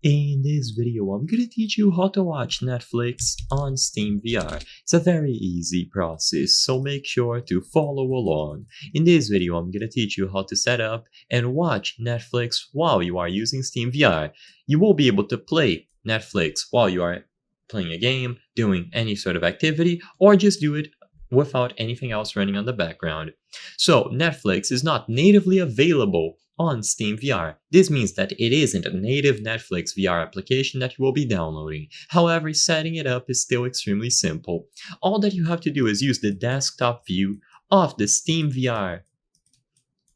In this video, I'm gonna teach you how to watch Netflix on Steam VR. It's a very easy process, so make sure to follow along. In this video, I'm gonna teach you how to set up and watch Netflix while you are using Steam VR. You will be able to play Netflix while you are playing a game, doing any sort of activity, or just do it without anything else running on the background. So Netflix is not natively available on Steam VR. This means that it isn't a native Netflix VR application that you will be downloading. However, setting it up is still extremely simple. All that you have to do is use the desktop view of the Steam VR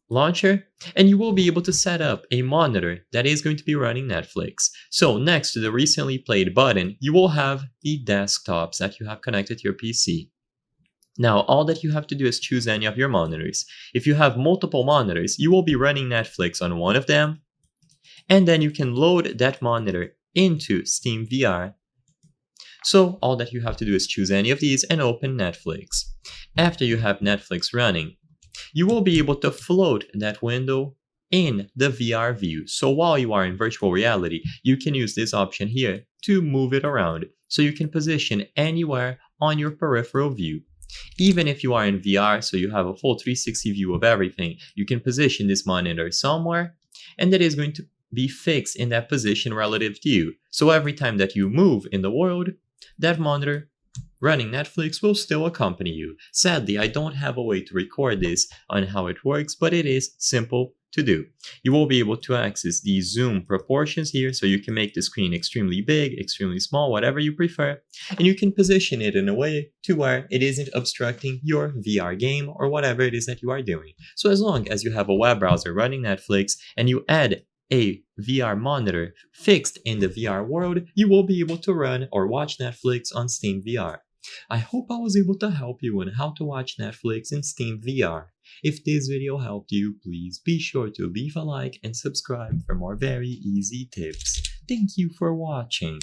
launcher, and you will be able to set up a monitor that is going to be running Netflix. So next to the recently played button, you will have the desktops that you have connected to your PC. Now, all that you have to do is choose any of your monitors. If you have multiple monitors, you will be running Netflix on one of them, and then you can load that monitor into Steam VR. So all that you have to do is choose any of these and open Netflix. After you have Netflix running, you will be able to float that window in the VR view. So while you are in virtual reality, you can use this option here to move it around. So you can position anywhere on your peripheral view. Even if you are in VR, so you have a full 360 view of everything, you can position this monitor somewhere, and that is going to be fixed in that position relative to you. So every time that you move in the world, that monitor running Netflix will still accompany you. Sadly, I don't have a way to record this on how it works, but it is simple to do. You will be able to access the zoom proportions here, so you can make the screen extremely big, extremely small, whatever you prefer, and you can position it in a way to where it isn't obstructing your VR game or whatever it is that you are doing. So as long as you have a web browser running Netflix and you add a VR monitor fixed in the VR world, you will be able to run or watch Netflix on Steam VR. I hope I was able to help you on how to watch Netflix in Steam VR. If this video helped you, please be sure to leave a like and subscribe for more very easy tips. Thank you for watching.